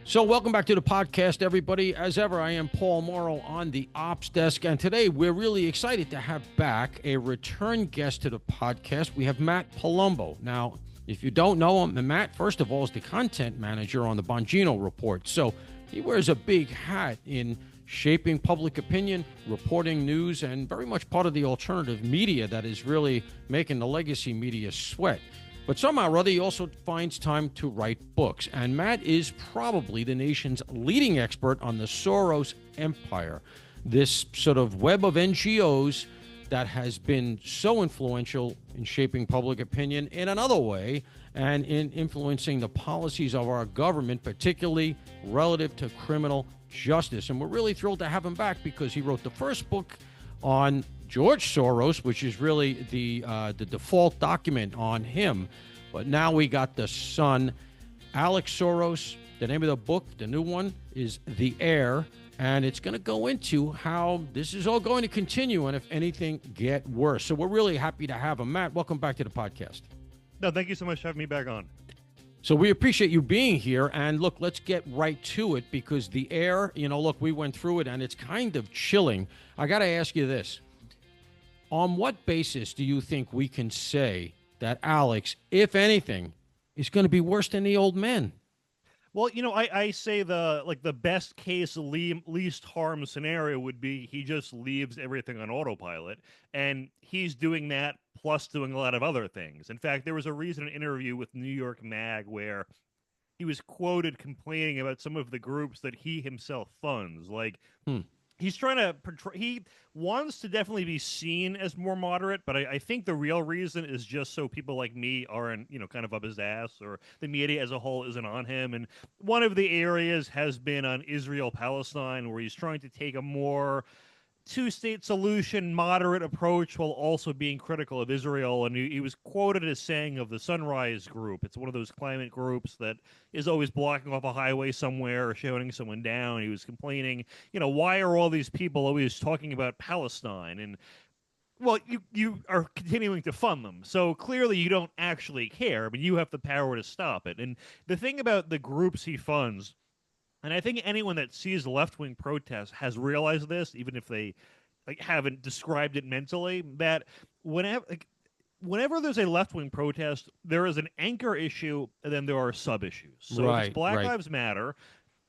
So welcome back to the podcast, everybody. As ever, I am Paul Morrow on the ops desk, and today we're really excited to have back a return guest to the podcast. We have Matt Palumbo. Now, if you don't know him, Matt, first of all, is the content manager on the Bongino Report. So he wears a big hat in shaping public opinion, reporting news, and very much part of the alternative media that is really making the legacy media sweat. But somehow or other, he also finds time to write books. And Matt is probably the nation's leading expert on the Soros empire, this sort of web of NGOs that has been so influential in shaping public opinion in another way and in influencing the policies of our government, particularly relative to criminal justice. And we're really thrilled to have him back because he wrote the first book on George Soros, which is really the default document on him. But now we got the son, Alex Soros. The name of the book, the new one, is The Heir. And it's going to go into how this is all going to continue and, if anything, get worse. So we're really happy to have him. Matt, welcome back to the podcast. No, thank you so much for having me back on. So we appreciate you being here. And look, let's get right to it because The Heir, look, we went through it and it's kind of chilling. I got to ask you this. On what basis do you think we can say that Alex, if anything, is going to be worse than the old man? Well, I say the best case least harm scenario would be he just leaves everything on autopilot, and he's doing that plus doing a lot of other things. In fact, there was a recent interview with New York Mag where he was quoted complaining about some of the groups that he himself funds, He's trying to portray, he wants to definitely be seen as more moderate, but I think the real reason is just so people like me aren't, kind of up his ass, or the media as a whole isn't on him. And one of the areas has been on Israel-Palestine, where he's trying to take a more two-state solution, moderate approach while also being critical of Israel. And he was quoted as saying of the Sunrise Group, it's one of those climate groups that is always blocking off a highway somewhere or shouting someone down. He was complaining, why are all these people always talking about Palestine? And well, you are continuing to fund them, so clearly you don't actually care, but you have the power to stop it. And the thing about the groups he funds, and I think anyone that sees left-wing protests has realized this, even if they haven't described it mentally, that whenever there's a left-wing protest, there is an anchor issue, and then there are sub-issues. So if it's Black Lives Matter,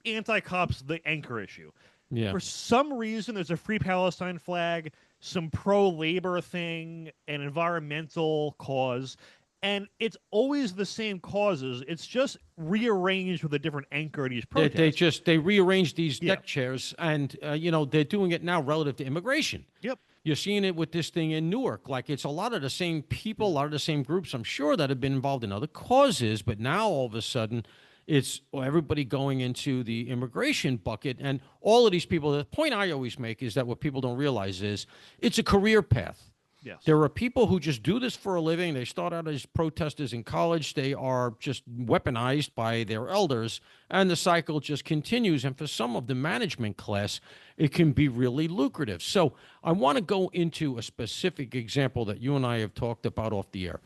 anti-cops, the anchor issue. Yeah. For some reason, there's a Free Palestine flag, some pro-labor thing, an environmental cause, and it's always the same causes. It's just rearranged with a different anchor in these protests. They rearrange these deck chairs, and they're doing it now relative to immigration. Yep. You're seeing it with this thing in Newark. Like, it's a lot of the same people, a lot of the same groups, I'm sure, that have been involved in other causes, but now all of a sudden it's everybody going into the immigration bucket. And all of these people, the point I always make is that what people don't realize is it's a career path. Yes. There are people who just do this for a living. They start out as protesters in college. They are just weaponized by their elders, and the cycle just continues. And for some of the management class, it can be really lucrative. So I want to go into a specific example that you and I have talked about off the air.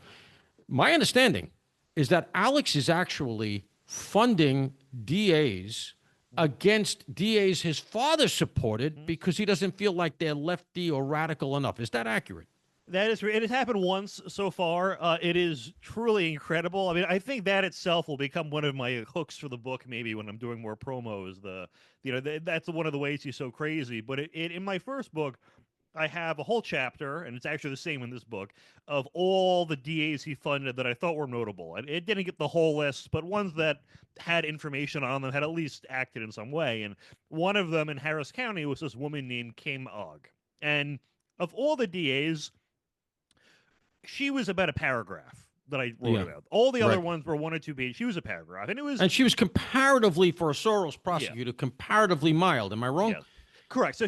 My understanding is that Alex is actually funding DAs against DAs his father supported because he doesn't feel like they're lefty or radical enough. Is that accurate? That is, it has happened once so far. It is truly incredible. I mean, I think that itself will become one of my hooks for the book. Maybe when I'm doing more promos, that's one of the ways he's so crazy. But in my first book, I have a whole chapter, and it's actually the same in this book, of all the DAs he funded that I thought were notable. And it didn't get the whole list, but ones that had information on them, had at least acted in some way. And one of them in Harris County was this woman named Kim Ogg. And of all the DAs, she was about a paragraph that I wrote about. All the other ones were 1 or 2 pages. She was a paragraph, and she was comparatively, for a Soros prosecutor, comparatively mild. Am I wrong? Yes. Correct. So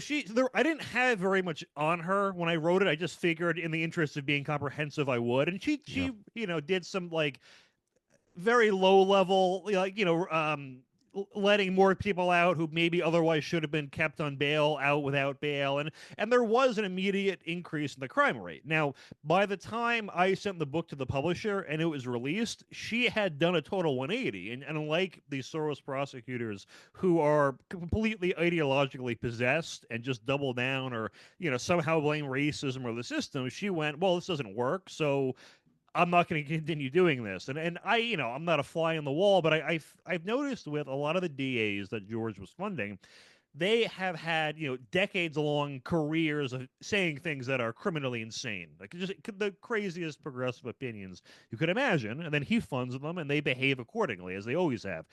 I didn't have very much on her when I wrote it. I just figured, in the interest of being comprehensive, I would. And she did some very low level, letting more people out who maybe otherwise should have been kept on bail out without bail, and there was an immediate increase in the crime rate. Now, by the time I sent the book to the publisher and it was released, she had done a total 180, and unlike these Soros prosecutors who are completely ideologically possessed and just double down or somehow blame racism or the system, she went, well, this doesn't work, so I'm not going to continue doing this. And I, I'm not a fly on the wall, but I've noticed with a lot of the DAs that George was funding, they have had decades long careers of saying things that are criminally insane, like just the craziest progressive opinions you could imagine, and then he funds them and they behave accordingly, as they always have.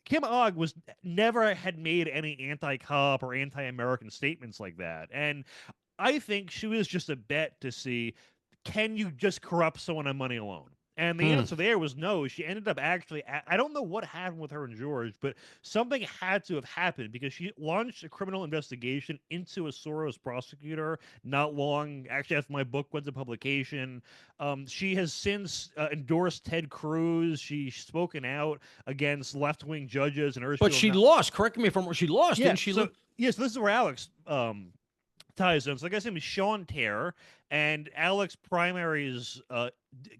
Kim Ogg was never had made any anti-cop or anti-American statements like that, and I think she was just a bet to see, can you just corrupt someone on money alone? And the answer there was no. She ended up actually, I don't know what happened with her and George, but something had to have happened because she launched a criminal investigation into a Soros prosecutor not long, actually, after my book went to publication. She has since endorsed Ted Cruz. She's spoken out against left wing judges and urged But people she lost. Correct me if I'm wrong. She lost, didn't she? Yes, this is where Alex ties in. So I guess him is Sean Terr, and Alex primaries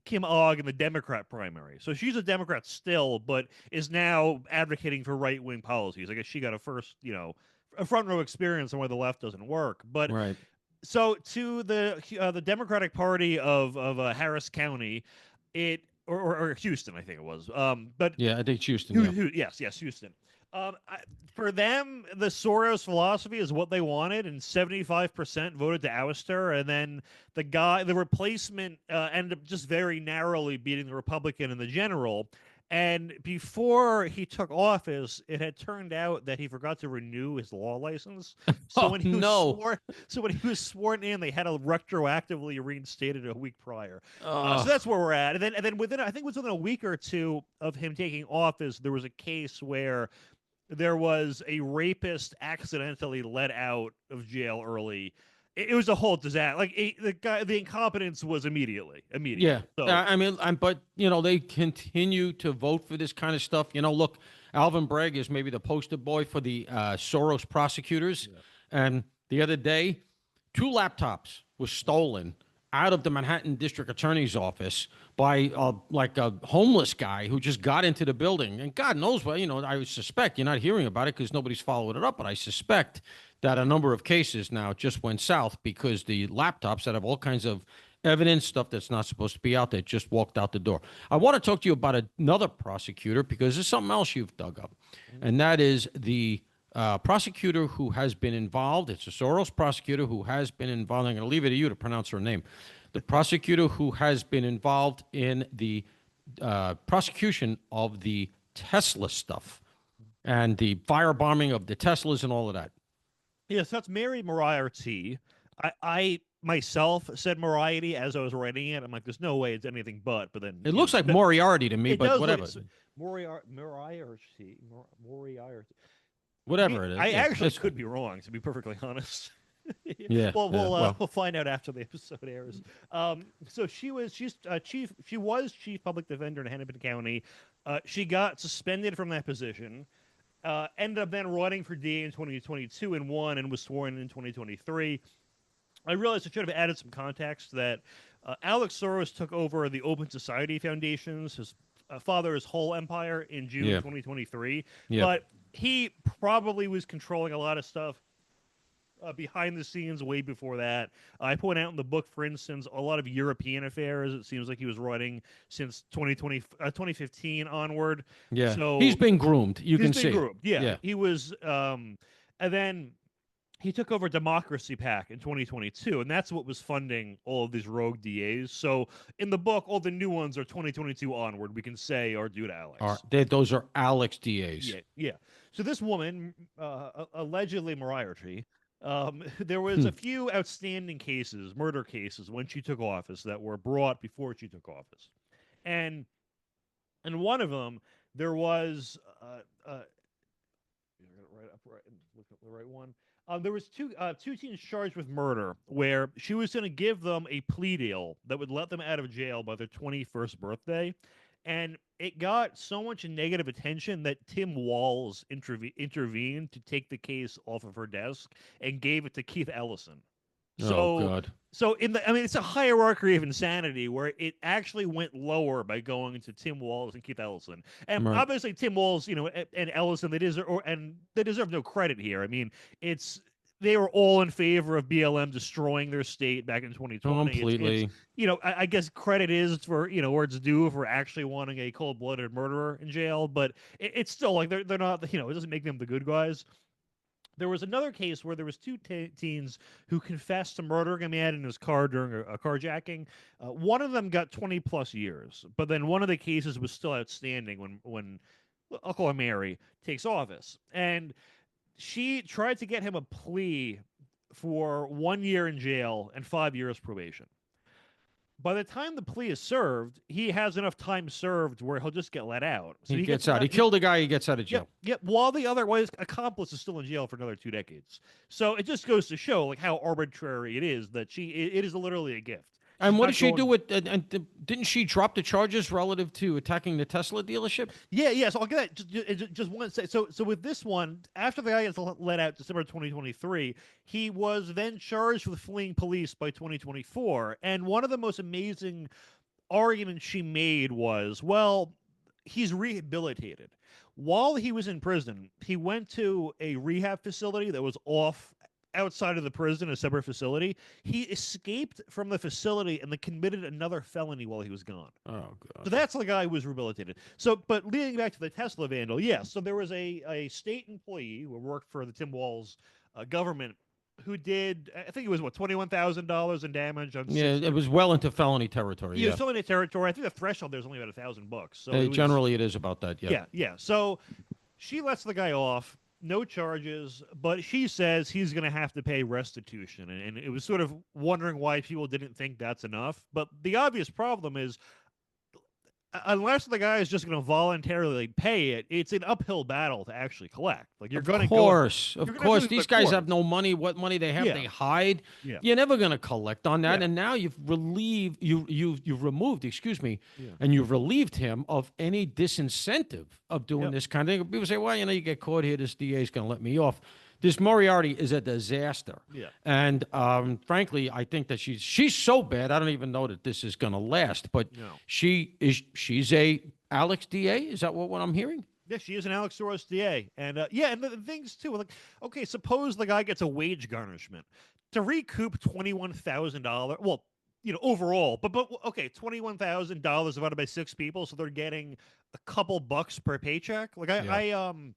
Kim Ogg in the Democrat primary. So she's a Democrat still, but is now advocating for right wing policies. I guess she got a front row experience on where the left doesn't work. But right. So to the Democratic Party of Harris County, or Houston, I think it was. But yeah, I think Houston. Yes, Houston. For them, the Soros philosophy is what they wanted, and 75% voted to oust her. And then the replacement, ended up just very narrowly beating the Republican in the general. And before he took office, it had turned out that he forgot to renew his law license. So when he was sworn in, they had to retroactively reinstate it a week prior. So that's where we're at. And then within a week or two of him taking office, there was a case where there was a rapist accidentally let out of jail early. It was a whole disaster. Like the incompetence was immediately. Yeah, so, I mean, but they continue to vote for this kind of stuff. Look, Alvin Bragg is maybe the poster boy for the Soros prosecutors, and the other day, 2 laptops were stolen out of the Manhattan District Attorney's office by like a homeless guy who just got into the building. And God knows what, I suspect, you're not hearing about it because nobody's followed it up, but I suspect that a number of cases now just went south because the laptops that have all kinds of evidence, stuff that's not supposed to be out there, just walked out the door. I want to talk to you about another prosecutor because there's something else you've dug up, and that is the prosecutor who has been involved. It's a Soros prosecutor who has been involved. I'm going to leave it to you to pronounce her name. The prosecutor who has been involved in the prosecution of the Tesla stuff and the firebombing of the Teslas and all of that. Yes, that's Mary Moriarty. I myself said Moriarty as I was writing it. I'm like, there's no way it's anything but. But then it looks like Moriarty to me, but whatever. Moriarty. Whatever it is. I actually could be wrong, to be perfectly honest. Yeah. We'll find out after the episode airs. So she was chief public defender in Hennepin County. She got suspended from that position. Ended up then running for DA in 2022 and won, and was sworn in 2023. I realized I should have added some context that Alex Soros took over the Open Society Foundations, his father's whole empire, in June 2023. Yeah. But he probably was controlling a lot of stuff behind the scenes way before that. I point out in the book, for instance, a lot of European affairs. It seems like he was running since 2015 onward. Yeah, so he's been groomed. You can see. Groomed. Yeah, he was. And then he took over Democracy PAC in 2022, and that's what was funding all of these rogue DAs. So in the book, all the new ones are 2022 onward, we can say, are due to Alex. Those are Alex DAs. Yeah. So this woman, allegedly Moriarty, there was a few outstanding cases, murder cases, when she took office that were brought before she took office. And in one of them, there was the right one. There was two teens charged with murder, where she was going to give them a plea deal that would let them out of jail by their 21st birthday. and it got so much negative attention that Tim Walz intervened to take the case off of her desk and gave it to Keith Ellison. Oh So, God. it's a hierarchy of insanity where it actually went lower by going to Tim Walz and Keith Ellison, and Right. obviously Tim Walz, and Ellison, they deserve no credit here. I mean, they were all in favor of BLM destroying their state back in 2020. Completely. I guess credit is for where it's due for actually wanting a cold-blooded murderer in jail, but it's still like they're not. It doesn't make them the good guys. There was another case where there was two teens who confessed to murdering a man in his car during a carjacking. One of them got 20 plus years, but then one of the cases was still outstanding when I'll call her Mary takes office, and she tried to get him a plea for 1 year in jail and 5 years probation. By the time the plea is served, he has enough time served where he'll just get let out. So he gets out. He killed a guy. He gets out of jail. Yep. While the other accomplice is still in jail for another 2 decades. So it just goes to show like how arbitrary it is that it is literally a gift. And what did she do with? And didn't she drop the charges relative to attacking the Tesla dealership? Yeah. So I'll get that. Just one second. So with this one, after the guy gets let out December 2023, he was then charged with fleeing police by 2024. And one of the most amazing arguments she made was, well, he's rehabilitated. While he was in prison, he went to a rehab facility that was outside of the prison, a separate facility. He escaped from the facility and then committed another felony while he was gone. Oh, God. So that's the guy who was rehabilitated. So, but leading back to the Tesla vandal, so there was a state employee who worked for the Tim Walz government who did, I think it was, $21,000 in damage on. Yeah, it was well into felony territory. Yeah, felony territory. I think the threshold there's only about $1,000. So generally it is about that. Yeah. So she lets the guy off. No charges, but she says he's going to have to pay restitution. And it was sort of wondering why people didn't think that's enough. But the obvious problem is, unless the guy is just going to voluntarily pay it, it's an uphill battle to actually collect. Like you're going to of course, these guys have no money. What money they have, they hide. Yeah. You're never going to collect on that. Yeah. And now you've removed, and you've relieved him of any disincentive of doing this kind of thing. People say, well, you get caught here. This DA is going to let me off. This Moriarty is a disaster. Yeah. And frankly, I think that she's so bad, I don't even know that this is going to last. But she's a Alex DA? Is that what I'm hearing? Yeah, she is an Alex Soros DA. And and the things too, like, okay, suppose the guy gets a wage garnishment. To recoup $21,000, well, overall, but okay, $21,000 divided by 6 people, so they're getting a couple bucks per paycheck. Like and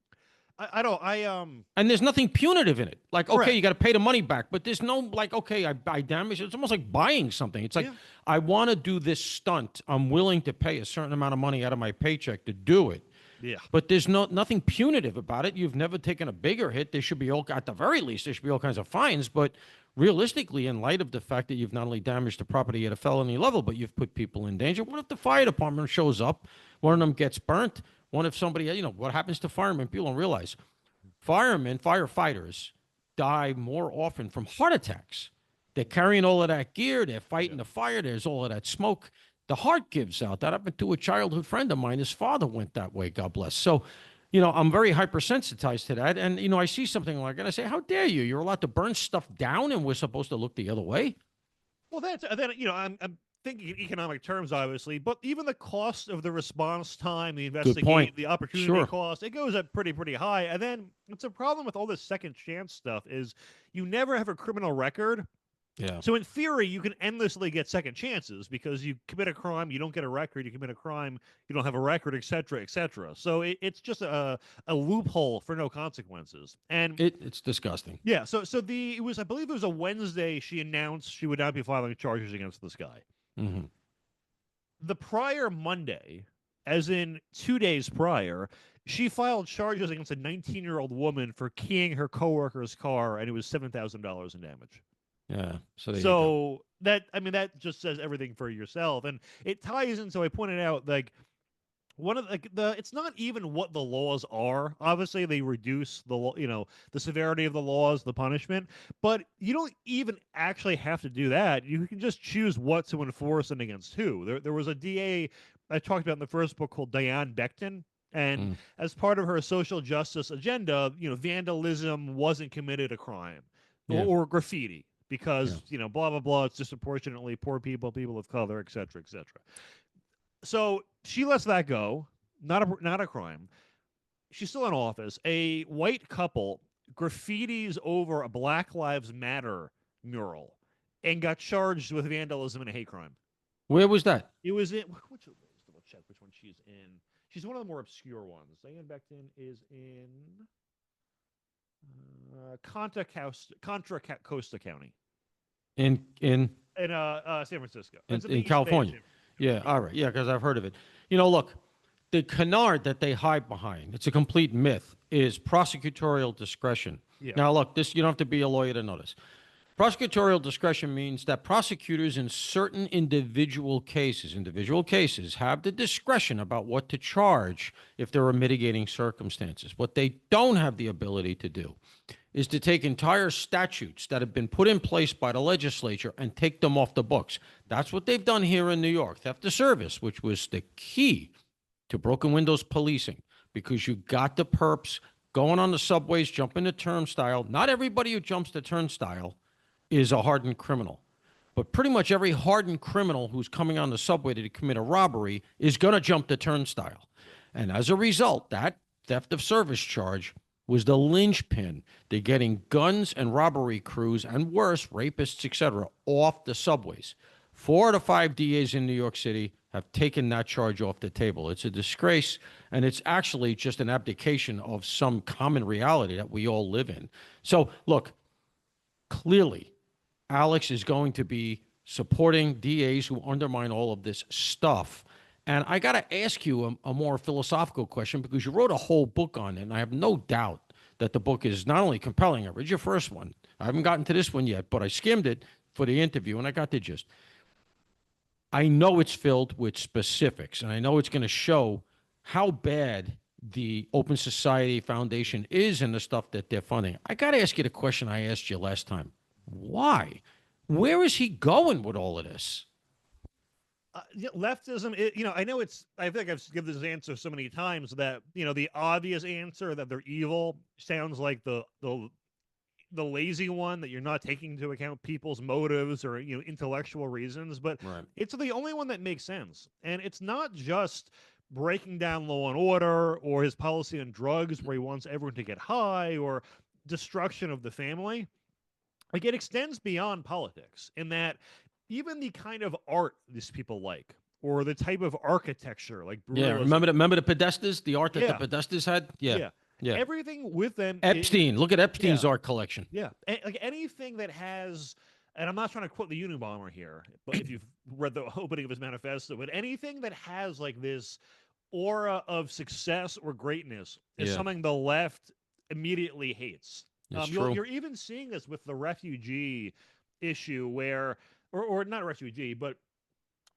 there's nothing punitive in it. Like, okay, correct. you got to pay the money back, but there's no like, okay, I damaged it. It's almost like buying something. It's like, I want to do this stunt. I'm willing to pay a certain amount of money out of my paycheck to do it. Yeah. But there's nothing punitive about it. You've never taken a bigger hit. There should be at the very least, there should be all kinds of fines. But realistically, in light of the fact that you've not only damaged the property at a felony level, but you've put people in danger. What if the fire department shows up? One of them gets burnt. What if somebody, what happens to firemen? People don't realize firefighters die more often from heart attacks. They're carrying all of that gear. They're fighting the fire. There's all of that smoke. The heart gives out. That happened to a childhood friend of mine. His father went that way, God bless. So, I'm very hypersensitized to that. And, I see something like that. I say, how dare you? You're allowed to burn stuff down and we're supposed to look the other way. Well, I'm thinking in economic terms, obviously, but even the cost of the response time, the investigation, the opportunity cost, it goes up pretty high. And then it's a problem with all this second chance stuff is you never have a criminal record. Yeah. So in theory, you can endlessly get second chances because you commit a crime, you don't get a record, you commit a crime, you don't have a record, et cetera, et cetera. So it's just a loophole for no consequences. And it's disgusting. Yeah. So I believe it was a Wednesday she announced she would not be filing charges against this guy. Mm-hmm. The prior Monday, as in 2 days prior, she filed charges against a 19-year-old woman for keying her coworker's car, and it was $7,000 in damage. Yeah. So that just says everything for yourself, and it ties in. So I pointed out one of it's not even what the laws are. Obviously, they reduce the severity of the laws, the punishment, but you don't even actually have to do that. You can just choose what to enforce and against who. There was a DA I talked about in the first book called Diane Becton. And as part of her social justice agenda, vandalism wasn't committed a crime Yeah. or graffiti Yeah. because, blah, blah, blah. It's disproportionately poor people, people of color, et cetera, et cetera. So she lets that go. Not a crime. She's still in office. A white couple graffitis over a Black Lives Matter mural and got charged with vandalism and a hate crime. Where was that? It was in which double check which one she's in. She's one of the more obscure ones. Diane Becton is in Contra Costa County In in San Francisco. It's in California. Yeah. All right. Yeah, because I've heard of it. Look, the canard that they hide behind, it's a complete myth, is prosecutorial discretion. Yeah. Now, look, this you don't have to be a lawyer to know this. Prosecutorial discretion means that prosecutors in certain individual cases have the discretion about what to charge if there are mitigating circumstances. What they don't have the ability to do is to take entire statutes that have been put in place by the legislature and take them off the books. That's what they've done here in New York. Theft of service, which was the key to broken windows policing, because you got the perps going on the subways, jumping the turnstile. Not everybody who jumps the turnstile is a hardened criminal. But pretty much every hardened criminal who's coming on the subway to commit a robbery is going to jump the turnstile. And as a result, that theft of service charge was the linchpin to getting guns and robbery crews and worse, rapists, etc., off the subways. 4 to 5 DAs in New York City have taken that charge off the table. It's a disgrace, and it's actually just an abdication of some common reality that we all live in. So, look, clearly, Alex is going to be supporting DAs who undermine all of this stuff. And I got to ask you a more philosophical question, because you wrote a whole book on it, and I have no doubt that the book is not only compelling. I read your first one. I haven't gotten to this one yet, but I skimmed it for the interview, and I got the gist. I know it's filled with specifics, and I know it's going to show how bad the Open Society Foundation is and the stuff that they're funding. I got to ask you the question I asked you last time. Why? Where is he going with all of this? Leftism, I know I think I've given this answer so many times that, the obvious answer that they're evil sounds like the lazy one, that you're not taking into account people's motives or, intellectual reasons, but It's the only one that makes sense. And it's not just breaking down law and order or his policy on drugs where he wants everyone to get high or destruction of the family. Like, it extends beyond politics in that even the kind of art these people like, or the type of architecture, like remember the Podestas, the art that the Podestas had. Yeah. Everything with them. Epstein, look at Epstein's art collection. Yeah, like anything that has, and I'm not trying to quote the Unabomber here, but if you've read the opening of his manifesto, but anything that has like this aura of success or greatness is something the left immediately hates. You're even seeing this with the refugee issue where, or not refugee, but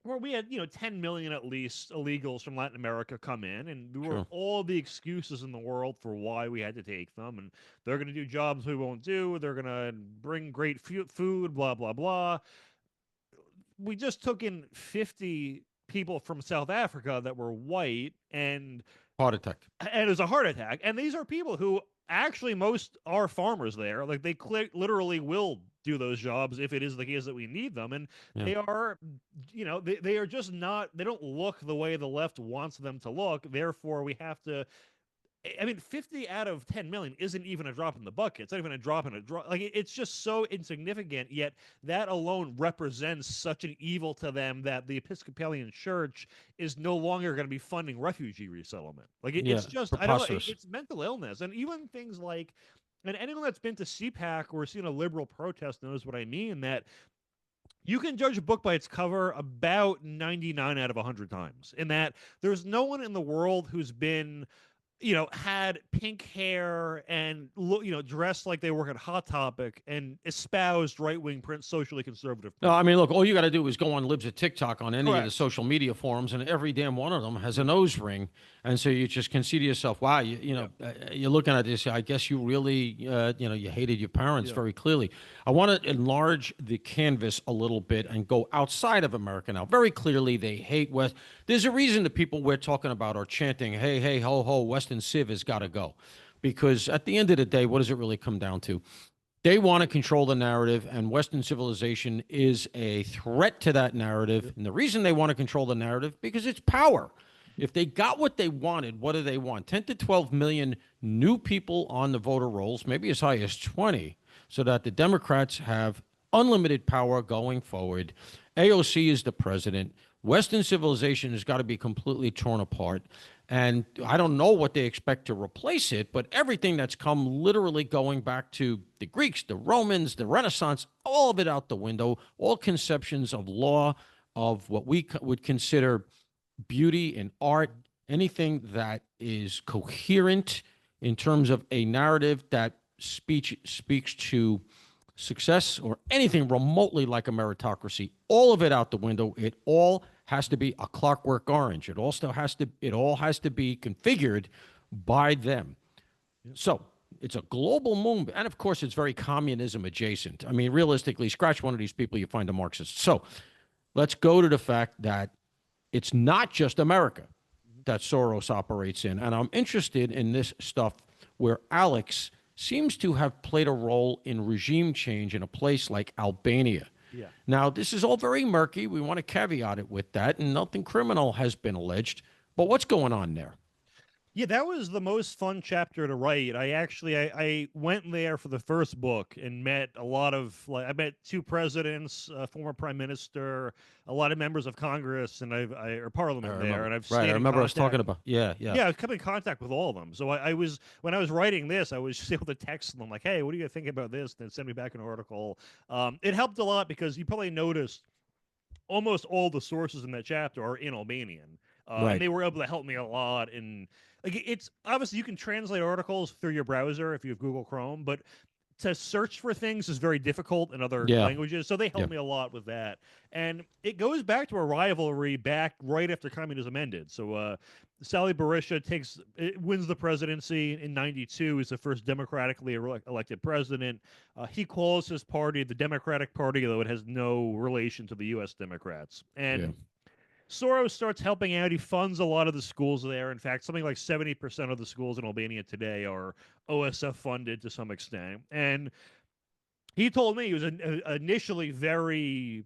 where we had, 10 million at least illegals from Latin America come in, and there were all the excuses in the world for why we had to take them, and they're going to do jobs we won't do, they're going to bring great food, blah, blah, blah. We just took in 50 people from South Africa that were white, and heart attack. And it was a heart attack. And these are people who actually most are farmers there. Like, they literally will do those jobs if it is the case that we need them. And they are, they are just not, they don't look the way the left wants them to look. Therefore, we have to, 50 out of 10 million isn't even a drop in the bucket. It's not even a drop in a drop. Like, it's just so insignificant, yet that alone represents such an evil to them that the Episcopalian Church is no longer going to be funding refugee resettlement. Like, it's just, it's mental illness. And even things like, and anyone that's been to CPAC or seen a liberal protest knows what I mean, that you can judge a book by its cover about 99 out of 100 times, in that there's no one in the world who's been had pink hair and dressed like they work at Hot Topic and espoused right-wing print socially conservative No, I principles. mean, look, all you got to do is go on Libs at TikTok on any of the Correct. social media forums, and every damn one of them has a nose ring. And so you just can see to yourself, wow, Yeah. you're looking at this. I guess you really, you hated your parents Yeah. very clearly. I want to enlarge the canvas a little bit and go outside of America now. Very clearly, they hate West. There's a reason the people we're talking about are chanting, hey, hey, ho, ho, Western Civ has got to go. Because at the end of the day, what does it really come down to? They want to control the narrative, and Western civilization is a threat to that narrative. And the reason they want to control the narrative because it's power. If they got what they wanted, what do they want? 10 to 12 million new people on the voter rolls, maybe as high as 20, so that the Democrats have unlimited power going forward. AOC is the president. Western civilization has got to be completely torn apart. And I don't know what they expect to replace it, but everything that's come literally going back to the Greeks, the Romans, the Renaissance, all of it out the window, all conceptions of law, of what we would consider beauty and art, anything that is coherent in terms of a narrative that speaks to success or anything remotely like a meritocracy, all of it out the window. It all has to be a clockwork orange. It all has to be configured by them. So it's a global movement. And of course, it's very communism adjacent. I mean, realistically, scratch one of these people, you find a Marxist. So let's go to the fact that it's not just America that Soros operates in. And I'm interested in this stuff where Alex seems to have played a role in regime change in a place like Albania. Yeah. Now, this is all very murky. We want to caveat it with that, and nothing criminal has been alleged. But what's going on there? Yeah, that was the most fun chapter to write. I went there for the first book and met a lot of I met two presidents, former prime minister, a lot of members of Congress, and or I Parliament there, remember. and I've Right. I stayed in remember us talking contact. about. Yeah, yeah. Yeah, I've come in contact with all of them. So I was when I was writing this, I was just able to text them like, "Hey, what do you think about this?" And then send me back an article. It helped a lot because you probably noticed almost all the sources in that chapter are in Albanian, and Right. they were able to help me a lot. And like, it's obviously you can translate articles through your browser if you have Google Chrome, but to search for things is very difficult in other Yeah. languages. So they Yeah. helped me a lot with that. And it goes back to a rivalry back right after communism ended. So Sally Berisha wins the presidency in '92. He's the first democratically elected president. He calls his party the Democratic Party, though it has no relation to the U.S. Democrats. Yeah. And Soros starts helping out. He funds a lot of the schools there. In fact, something like 70% of the schools in Albania today are OSF funded to some extent. And he told me he was initially very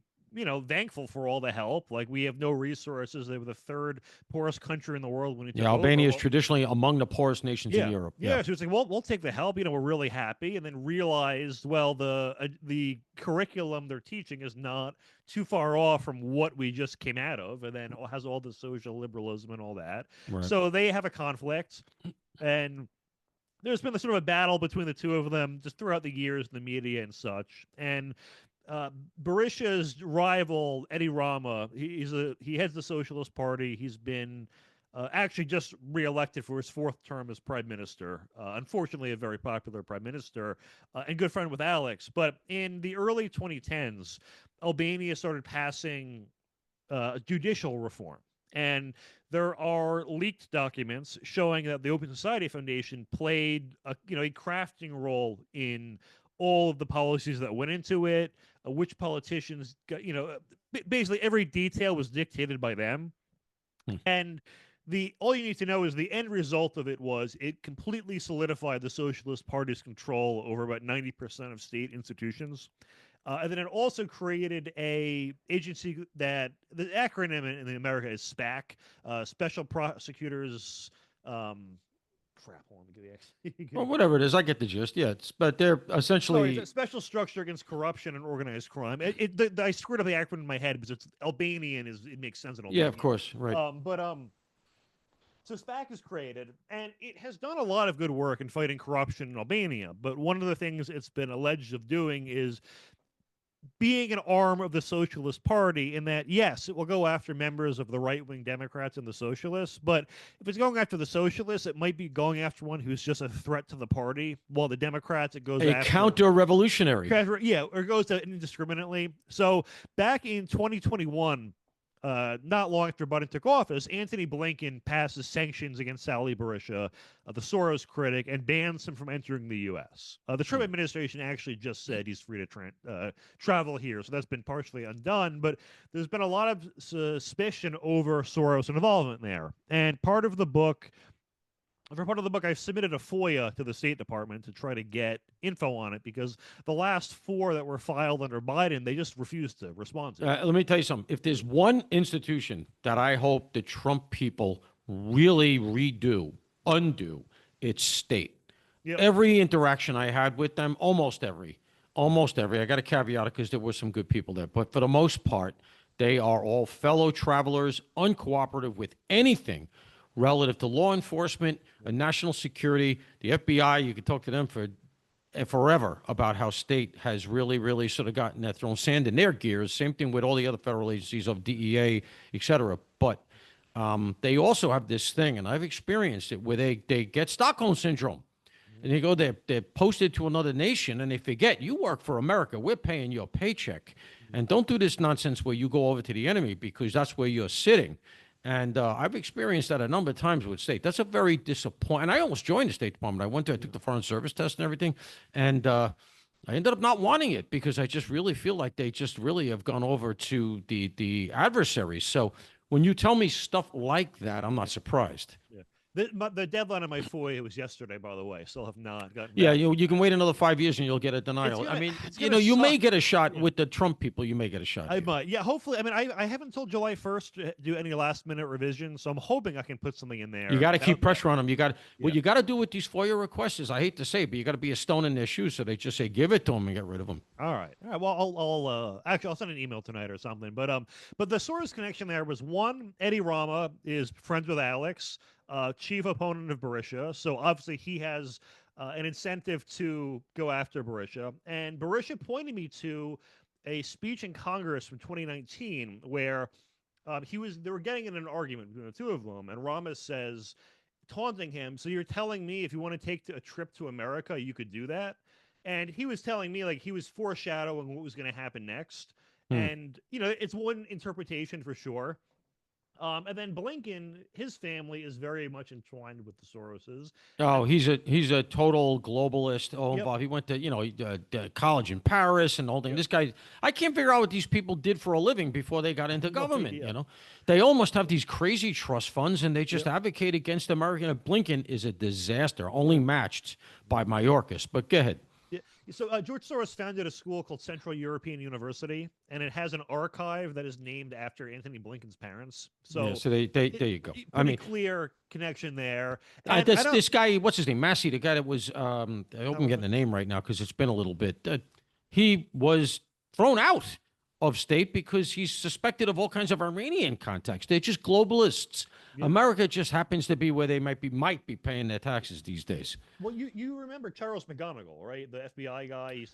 thankful for all the help. Like, we have no resources. They were the third poorest country in the world when he Yeah. took over. Albania is Well, traditionally among the poorest nations in yeah, Europe. Yeah. yeah. So it's like, well, we'll take the help. We're really happy, and then realized, well, the curriculum they're teaching is not too far off from what we just came out of, and then has all the social liberalism and all that. Right. So they have a conflict, and there's been sort of a battle between the two of them just throughout the years in the media and such. And Berisha's rival Eddie Rama, he heads the Socialist Party. He's been actually just reelected for his fourth term as prime minister. Unfortunately, a very popular prime minister and good friend with Alex. But in the early 2010s, Albania started passing judicial reform. And there are leaked documents showing that the Open Society Foundation played a crafting role in all of the policies that went into it, which politicians got, basically every detail was dictated by them. Hmm. And the all you need to know is the end result of it was it completely solidified the Socialist Party's control over about 90% of state institutions. And then it also created a agency that the acronym in America is SPAC, Special Prosecutors. Crap, hold on, let me get the Well, whatever it is, I get the gist. Yeah. But they're Sorry, it's a essentially. special structure against corruption and organized crime. I screwed up the acronym in my head because it's Albanian. It makes sense in Yeah, Albanian. of course. Right. So SPAC is created, and it has done a lot of good work in fighting corruption in Albania. But one of the things it's been alleged of doing is being an arm of the Socialist Party in that, yes, it will go after members of the right wing Democrats and the Socialists, but if it's going after the Socialists, it might be going after one who's just a threat to the party, while the Democrats, it goes A after. counter-revolutionary. Yeah, or it goes to indiscriminately. So back in 2021, not long after Biden took office, Anthony Blinken passes sanctions against Sally Berisha, the Soros critic, and bans him from entering the U.S. The Trump administration actually just said he's free to travel here, so that's been partially undone. But there's been a lot of suspicion over Soros' involvement there. And for part of the book, I submitted a FOIA to the State Department to try to get info on it because the last 4 that were filed under Biden, they just refused to respond to. Let me tell you something. If there's one institution that I hope the Trump people really undo, it's state. Yep. Every interaction I had with them, almost every, I got to caveat it because there were some good people there, but for the most part, they are all fellow travelers, uncooperative with anything relative to law enforcement and national security. The FBI, you could talk to them for forever about how state has really sort of gotten that thrown sand in their gears. Same thing with all the other federal agencies of DEA, et cetera. But they also have this thing, and I've experienced it, where they get Stockholm syndrome. And they go, they're posted to another nation, and they forget, you work for America. We're paying your paycheck. And don't do this nonsense where you go over to the enemy, because that's where you're sitting. And I've experienced that a number of times with state. That's a very disappointing. And I almost joined the State Department. I went there, I took the Foreign Service test and everything. And I ended up not wanting it because I just really feel like they just really have gone over to the adversaries. So when you tell me stuff like that, I'm not surprised. Yeah. The deadline on my FOIA was yesterday, by the way. Still have not gotten. Yeah, you can wait another 5 years and you'll get a denial. Gonna, I mean, you may get a shot with the Trump people. You may get a shot. I might. Yeah, hopefully. I mean, I haven't told July 1st to do any last minute revisions, so I'm hoping I can put something in there. You got to keep pressure on them. What you got to do with these FOIA requests is, I hate to say, but you got to be a stone in their shoes. So they just say, give it to them and get rid of them. All right. Well, I'll send an email tonight or something. But the Soros connection there was one. Eddie Rama is friends with Alex, chief opponent of Berisha. So obviously he has an incentive to go after Berisha. And Berisha pointed me to a speech in Congress from 2019 where they were getting in an argument between the two of them, and Rama says, taunting him, so you're telling me if you want to take a trip to America, you could do that? And he was telling me, like, he was foreshadowing what was going to happen next. And, it's one interpretation for sure. And then Blinken, his family is very much entwined with the Soroses. Oh, he's a total globalist. Involved. He went to college in Paris and the whole thing. This guy, I can't figure out what these people did for a living before they got into government. They almost have these crazy trust funds, and they just advocate against American. Blinken is a disaster, only matched by Mayorkas. But go ahead. Yeah. So George Soros founded a school called Central European University, and it has an archive that is named after Anthony Blinken's parents. So, there you go. I mean, clear connection there. This guy, what's his name? Massey, the guy that was, I hope I'm getting the name right now because it's been a little bit. He was thrown out of state because he's suspected of all kinds of Iranian contacts. They're just globalists. Yeah. America just happens to be where they might be paying their taxes these days. Well, you remember Charles McGonigal, right? The FBI guy.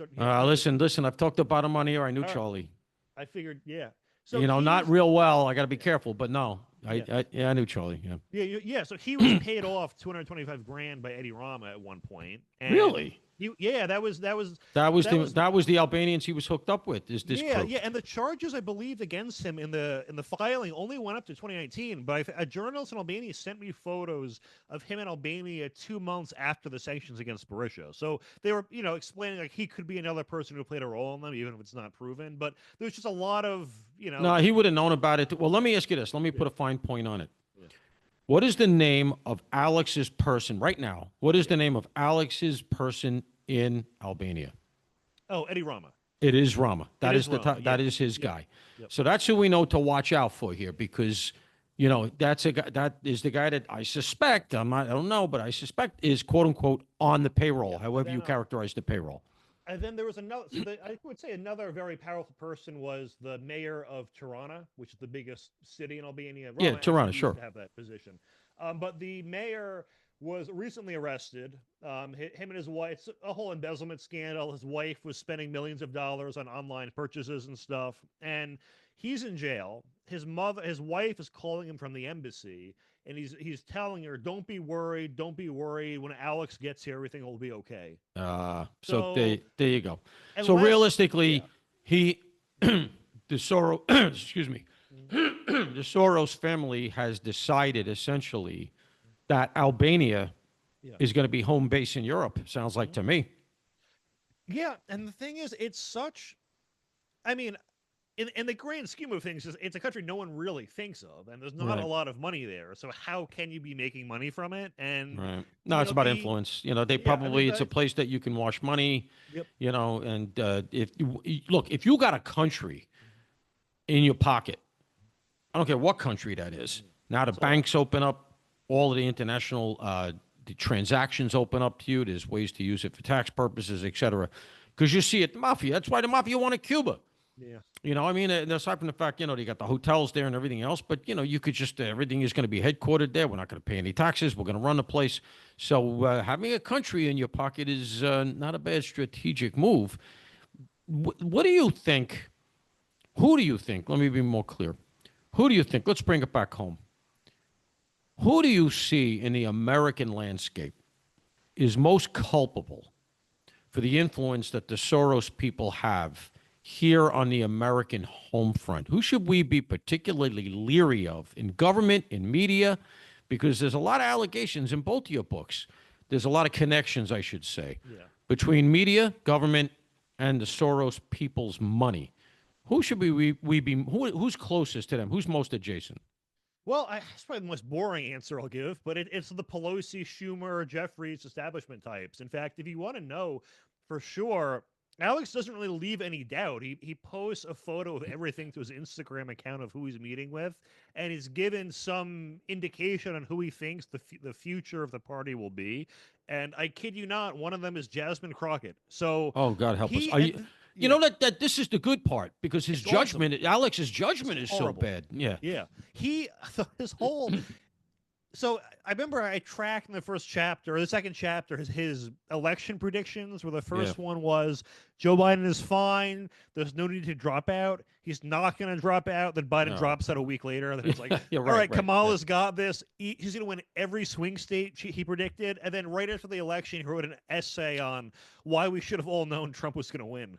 Listen. I've talked about him on here. I knew Charlie. I figured, yeah. So not real well. I got to be careful, but no. I knew Charlie. Yeah. So he was paid off $225,000 by Eddie Rama at one point. And really? That was the Albanians he was hooked up with. This crew. And the charges I believe against him in the filing only went up to 2019. But a journalist in Albania sent me photos of him in Albania 2 months after the sanctions against Berisha. So they were explaining like he could be another person who played a role in them, even if it's not proven. But there's just a lot of No, he would have known about it. Well, let me ask you this. Let me put a fine point on it. What is the name of Alex's person right now? What is the name of Alex's person in Albania? Oh, Eddie Rama. It is Rama. That is his guy. Yep. So that's who we know to watch out for here, because that is the guy that I suspect. I don't know, but I suspect is quote unquote on the payroll. However you characterize the payroll. And then there was another. So I would say another very powerful person was the mayor of Tirana, which is the biggest city in Albania. Tirana, sure. To have that position, but the mayor was recently arrested. Him and his wife, it's a whole embezzlement scandal. His wife was spending millions of dollars on online purchases and stuff, and he's in jail. His wife is calling him from the embassy, and he's telling her, "Don't be worried, don't be worried. When Alex gets here, everything will be okay." So So, there you go. So unless, yeah, realistically, he the Soros excuse me, the Soros family has decided essentially that Albania yeah, is going to be home base in Europe. Sounds like mhm. to me. Yeah. And the thing is, it's such. I mean, in the grand scheme of things, it's a country no one really thinks of, and there's not a Right. lot of money there. So how can you be making money from it? And Right. No, it's about the influence. You know, they yeah, I mean probably it's a the place that you can wash money. yep, You know, and if you look, if you got a country in your pocket, I don't care what country that is. Now the it's a lot. banks open up, all of the international the transactions open up to you. There's ways to use it for tax purposes, et cetera. Because you see it, the mafia. That's why the mafia wanted Cuba. Yeah, You know, I mean, aside from the fact, you know, you got the hotels there and everything else, but, you know, you could just, everything is going to be headquartered there. We're not going to pay any taxes. We're going to run the place. So having a country in your pocket is not a bad strategic move. What do you think? Who do you think? Let me be more clear. Who do you think? Let's bring it back home. Who do you see in the American landscape is most culpable for the influence that the Soros people have here on the American home front? Who should we be particularly leery of in government, in media? Because there's a lot of allegations in both of your books. There's a lot of connections, I should say, yeah. between media, government, and the Soros people's money. Who should we be? Who's closest to them? Who's most adjacent? Well, it's probably the most boring answer I'll give, but it's the Pelosi, Schumer, Jeffries establishment types. In fact, if you want to know for sure, Alex doesn't really leave any doubt. He posts a photo of everything to his Instagram account of who he's meeting with, and he's given some indication on who he thinks the future of the party will be. And I kid you not, one of them is Jasmine Crockett. So Oh, God help us. he Are you, and you yeah, know that this is the good part because his it's awesome. judgment, Alex's It's judgment is so horrible. bad. Yeah. Yeah, he his whole so I remember I tracked in the first chapter or the second chapter his election predictions where the Yeah. first one was Joe Biden is fine. There's no need to drop out. He's not going to drop out. Then Biden No. drops out a week later. Then it's like, Yeah, all right, right, right. Yeah. Kamala's got this. He's going to win every swing state he predicted. And then right after the election, he wrote an essay on why we should have all known Trump was going to win.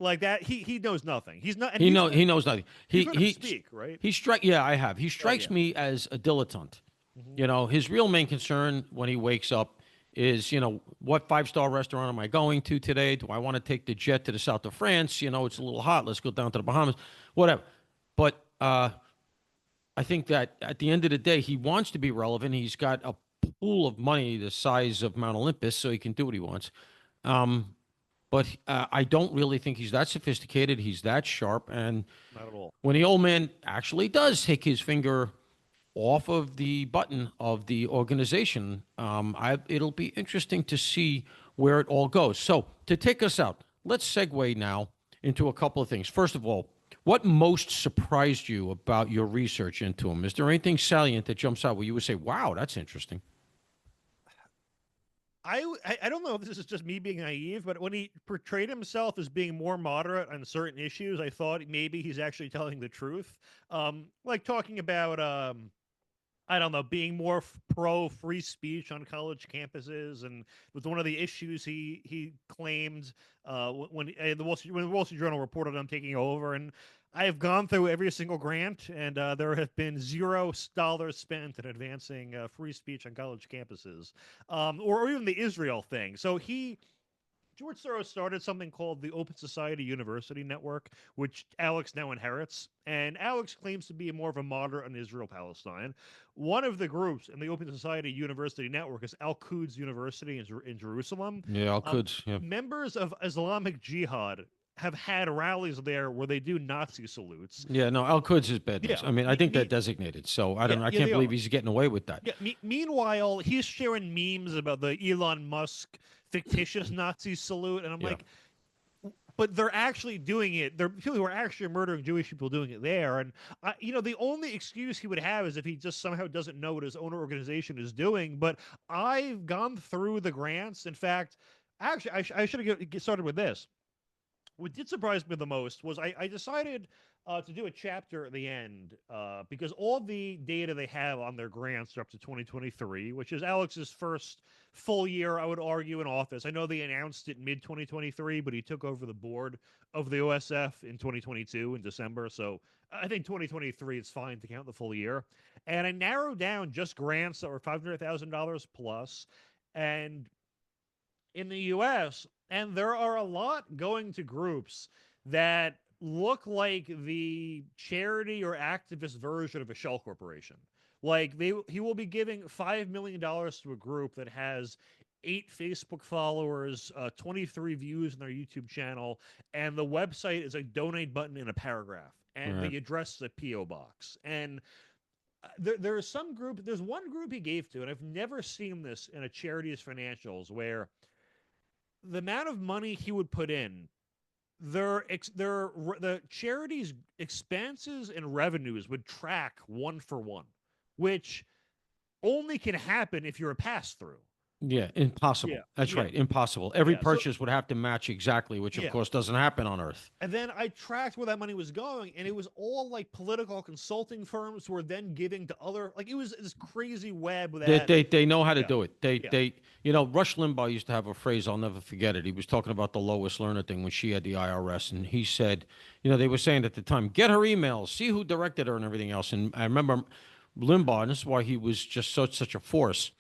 Like that, he knows nothing. He's not, and He knows nothing. you've heard him He speak, right? he strike. Yeah, I have. He Oh strikes yeah. me as a dilettante. Hmm. You know, his real main concern when he wakes up is, you know, what five-star restaurant am I going to today? Do I want to take the jet to the south of France? You know, it's a little hot. Let's go down to the Bahamas, whatever. But I think that at the end of the day, he wants to be relevant. He's got a pool of money the size of Mount Olympus, so he can do what he wants. But I don't really think he's that sophisticated. He's that sharp. And Not at all. when the old man actually does take his finger off of the button of the organization, it'll be interesting to see where it all goes. So to take us out, let's segue now into a couple of things. First of all, what most surprised you about your research into him? Is there anything salient that jumps out where you would say, wow, that's interesting? I don't know if this is just me being naive, but when he portrayed himself as being more moderate on certain issues, I thought maybe he's actually telling the truth. Like talking about I don't know, being more pro free speech on college campuses, and was one of the issues he claimed when the Wall Street Journal reported on taking over. And I have gone through every single grant, and there have been $0 spent in advancing free speech on college campuses, or even the Israel thing. So George Soros started something called the Open Society University Network, which Alex now inherits. And Alex claims to be more of a moderate on Israel Palestine. One of the groups in the Open Society University Network is Al Quds University in Jerusalem. Yeah, Al Quds. Yeah. Members of Islamic Jihad have had rallies there where they do Nazi salutes. Yeah, no, Al Quds is bad news. Yeah, I mean, I think they're designated, so I don't. I can't they believe are. he's getting away with that. Yeah. Meanwhile, he's sharing memes about the Elon Musk fictitious Nazi salute, and I'm Yeah. like, but they're actually doing it. They're people who are actually murdering Jewish people doing it there. And the only excuse he would have is if he just somehow doesn't know what his own organization is doing. But I've gone through the grants. In fact, actually, I should get started with this. What did surprise me the most was I decided to do a chapter at the end because all the data they have on their grants are up to 2023, which is Alex's first full year, I would argue, in office. I know they announced it mid 2023, but he took over the board of the OSF in 2022 in December. So I think 2023 is fine to count the full year. And I narrowed down just grants that were $500,000 plus. And in the US, and there are a lot going to groups that look like the charity or activist version of a shell corporation. Like he will be giving $5 million to a group that has 8 Facebook followers, 23 views on their YouTube channel, and the website is a donate button in a paragraph, and Right. the address is a PO box. And there's some group, there's one group he gave to, and I've never seen this in a charity's financials where the amount of money he would put in, the charity's expenses and revenues would track one for one, which only can happen if you're a pass through. Yeah, Yeah, impossible. That's yeah, right, impossible. Every yeah. So purchase would have to match exactly, which of yeah, course doesn't happen on Earth. and then I tracked where that money was going, and it was all like political consulting firms who were then giving to other. Like it was this crazy web They, that. they they know how to Yeah, do it. They yeah, they Rush Limbaugh used to have a phrase, I'll never forget it. He was talking about the Lois Lerner thing when she had the IRS, and he said, they were saying at the time, get her emails, see who directed her, and everything else. And I remember Limbaugh, and this is why he was just such a force.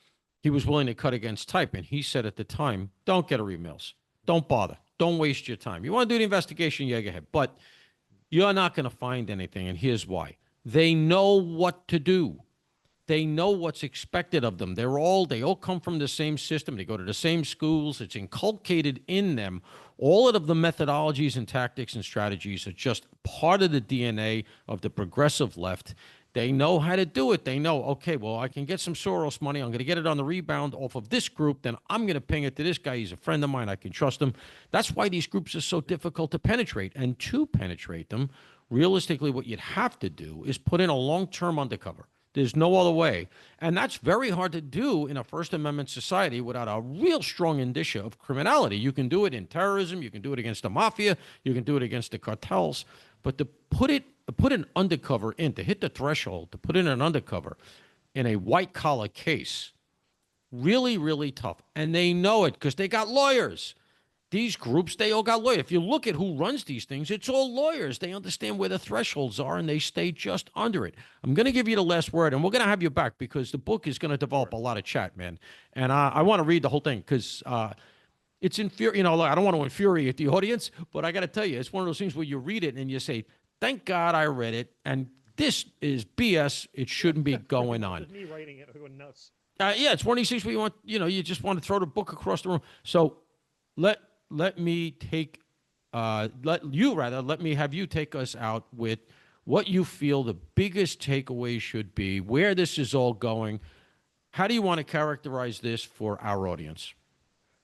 He was willing to cut against type, and he said at the time, don't get her emails, don't bother, don't waste your time. You want to do the investigation, yeah, go ahead, but you're not going to find anything, and here's why: they know what to do. They know what's expected of them. They all come from the same system. They go to the same schools. It's inculcated in them. All of the methodologies and tactics and strategies are just part of the DNA of the progressive left. They know how to do it. They know, okay, well, I can get some Soros money. I'm going to get it on the rebound off of this group. Then I'm going to ping it to this guy. He's a friend of mine. I can trust him. That's why these groups are so difficult to penetrate. And to penetrate them, realistically, what you'd have to do is put in a long-term undercover. There's no other way. And that's very hard to do in a First Amendment society without a real strong indicia of criminality. You can do it in terrorism, you can do it against the mafia, you can do it against the cartels, but to put an undercover in, to hit the threshold, to put in an undercover in a white collar case, really, really tough. And they know it because they got lawyers. These groups, they all got lawyers. If you look at who runs these things, it's all lawyers. They understand where the thresholds are and they stay just under it. I'm going to give you the last word, and we're going to have you back because the book is going to develop sure. a lot of chat, man. And I want to read the whole thing because it's infuriating. I don't want to infuriate the audience, but I got to tell you, it's one of those things where you read it and you say, thank God I read it. And this is BS. It shouldn't be going on. Just me writing it, going nuts. Yeah, it's one of these things where you just want to throw the book across the room. So let me have you take us out with what you feel the biggest takeaway should be, where this is all going. How do you want to characterize this for our audience?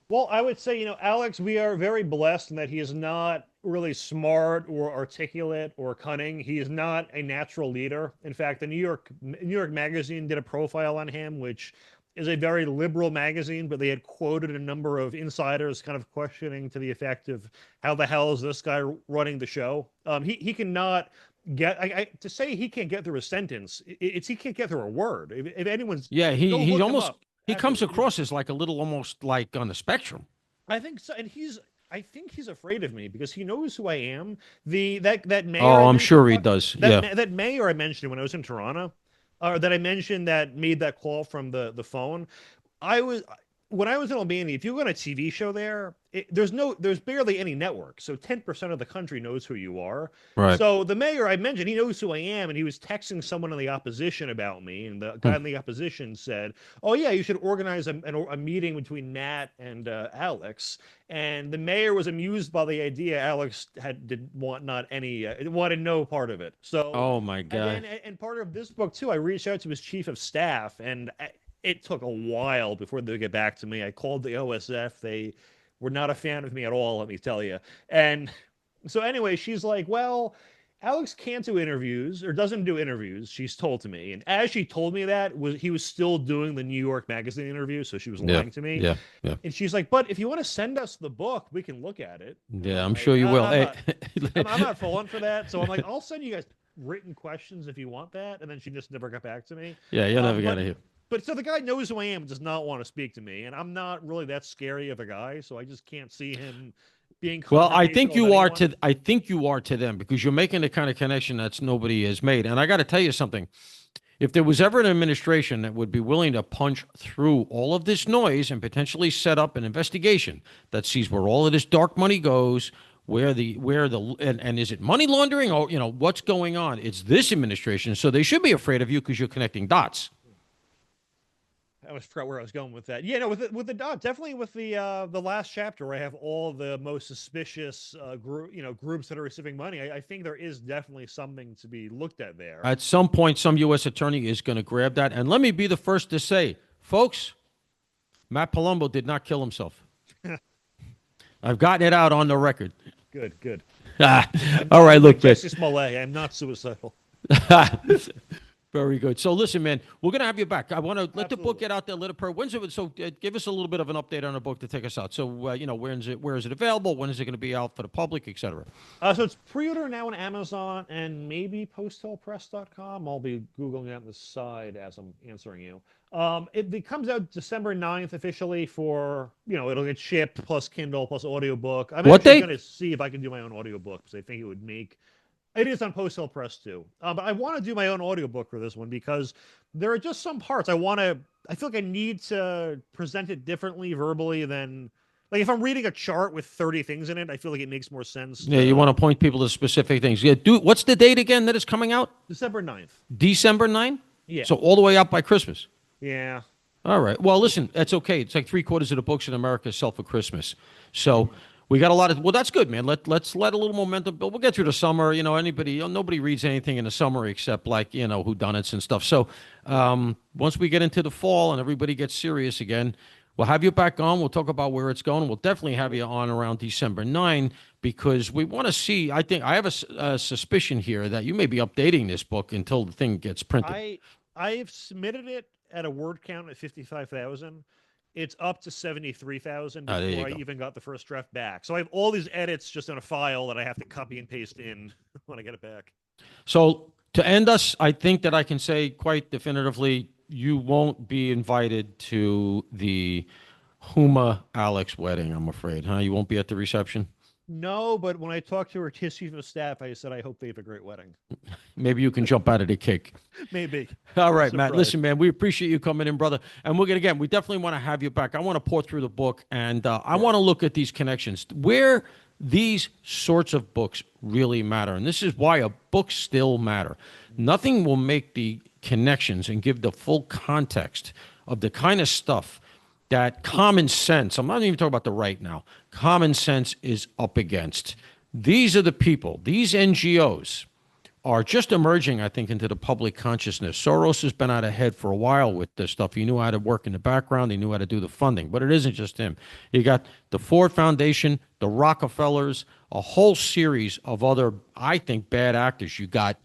Well, I would say, Alex, we are very blessed in that he is not really smart or articulate or cunning. He is not a natural leader. In fact, the New York Magazine did a profile on him, which is a very liberal magazine, but they had quoted a number of insiders kind of questioning to the effect of how the hell is this guy running the show? He cannot get to say he can't get through a sentence. It's he can't get through a word. If anyone's Yeah, go he look him almost up he comes afterward. across as like a little almost like on the spectrum. I think so, and I think he's afraid of me because he knows who I am. That mayor Oh, I I'm mentioned, sure he does. Yeah. that mayor I mentioned when I was in Toronto, or that I mentioned that made that call from the phone. I was when I was in Albany. If you go on a TV show there, there's barely any network, so 10% of the country knows who you are. Right. So the mayor I mentioned, he knows who I am, and he was texting someone in the opposition about me, and the guy in the opposition said, "Oh yeah, you should organize a meeting between Matt and Alex." And the mayor was amused by the idea. Alex did want not any wanted no part of it. So, Oh my and God. then and part of this book too, I reached out to his chief of staff, and it took a while before they get back to me. I called the OSF. were not a fan of me at all, let me tell you. And so anyway, she's like, well, Alex can't do interviews or doesn't do interviews, she's told to me. And as she told me that, he was still doing the New York Magazine interview, so she was lying to me. Yeah, yeah. And she's like, but if you want to send us the book, we can look at it. Yeah, I'm sure you will. I'm not falling for that. So I'm like, I'll send you guys written questions if you want that. And then she just never got back to me. Yeah, you're never going to hear. But so the guy knows who I am and does not want to speak to me. And I'm not really that scary of a guy, so I just can't see him being well. I think you are to. I think you are to them because you're making the kind of connection that's nobody has made. And I got to tell you something. If there was ever an administration that would be willing to punch through all of this noise and potentially set up an investigation that sees where all of this dark money goes, and is it money laundering or what's going on? It's this administration, so they should be afraid of you because you're connecting dots. I always forgot where I was going with that. Yeah, no, with the dot, definitely with the last chapter where I have all the most suspicious groups that are receiving money. I think there is definitely something to be looked at there. At some point, some U.S. attorney is going to grab that. And let me be the first to say, folks, Matt Palumbo did not kill himself. I've gotten it out on the record. Good. All right, look, Jesse Smollett, I'm not suicidal. Very good. So listen, man, we're going to have you back. I want to let the book get out there. Let it when's it? So give us a little bit of an update on the book to take us out. So, where is it available? When is it going to be out for the public, et cetera? So it's pre-order now on Amazon and maybe posthillpress.com. I'll be Googling it on the side as I'm answering you. It comes out December 9th officially for, it'll get shipped plus Kindle plus audiobook. I'm actually going to see if I can do my own audiobook because I think it would make... It is on Post Hill Press too. But I want to do my own audiobook for this one because there are just some parts I feel like I need to present it differently verbally than, like if I'm reading a chart with 30 things in it, I feel like it makes more sense. Yeah, you want to point people to specific things. Yeah, what's the date again that is coming out? December 9th. December 9th? Yeah. So all the way out by Christmas. Yeah. All right. Well, listen, that's okay. It's like 3/4 of the books in America sell for Christmas. So we got a lot of, well, that's good, man. Let's let a little momentum build. We'll get through the summer. Nobody reads anything in the summer except like, whodunits and stuff. So once we get into the fall and everybody gets serious again, we'll have you back on. We'll talk about where it's going. We'll definitely have you on around December 9 because we want to see, I think, I have a suspicion here that you may be updating this book until the thing gets printed. I've submitted it at a word count at 55,000. It's up to 73,000 before I even got the first draft back. So I have all these edits just in a file that I have to copy and paste in when I get it back. So to end us, I think that I can say quite definitively, you won't be invited to the Huma Alex wedding, I'm afraid, huh? You won't be at the reception? No, but when I talked to her chief of staff, I said, I hope they have a great wedding. Maybe you can jump out of the cake. Maybe. All right, Matt. Listen, man, we appreciate you coming in, brother. And we definitely want to have you back. I want to pour through the book, and I want to look at these connections, where these sorts of books really matter. And this is why a book still matter. Nothing will make the connections and give the full context of the kind of stuff that common sense, I'm not even talking about the right now, common sense is up against. These are the people, these NGOs are just emerging, I think, into the public consciousness. Soros has been out ahead for a while with this stuff. He knew how to work in the background. He knew how to do the funding. But it isn't just him. You got the Ford Foundation, the Rockefellers, a whole series of other, I think, bad actors. You got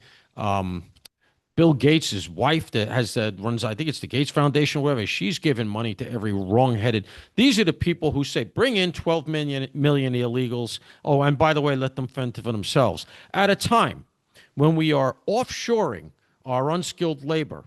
Bill Gates' wife that runs, I think it's the Gates Foundation or whatever. She's giving money to every wrong-headed. These are the people who say, bring in 12 million illegals. Oh, and by the way, let them fend for themselves. At a time when we are offshoring our unskilled labor,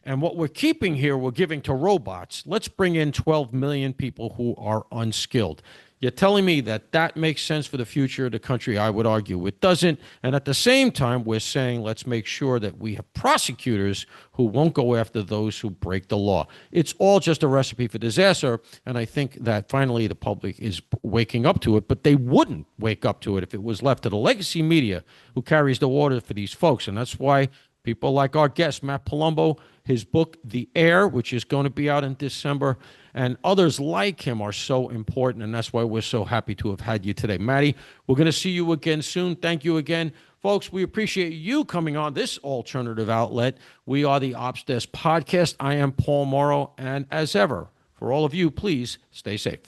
and what we're keeping here, we're giving to robots. Let's bring in 12 million people who are unskilled. You're telling me that makes sense for the future of the country? I would argue it doesn't. And at the same time, we're saying let's make sure that we have prosecutors who won't go after those who break the law. It's all just a recipe for disaster. And I think that finally the public is waking up to it. But they wouldn't wake up to it if it was left to the legacy media who carries the water for these folks. And that's why people like our guest, Matt Palumbo, his book, The Heir, which is going to be out in December, and others like him are so important, and that's why we're so happy to have had you today. Matty, we're going to see you again soon. Thank you again. Folks, we appreciate you coming on this alternative outlet. We are the Ops Desk Podcast. I am Paul Morrow, and as ever, for all of you, please stay safe.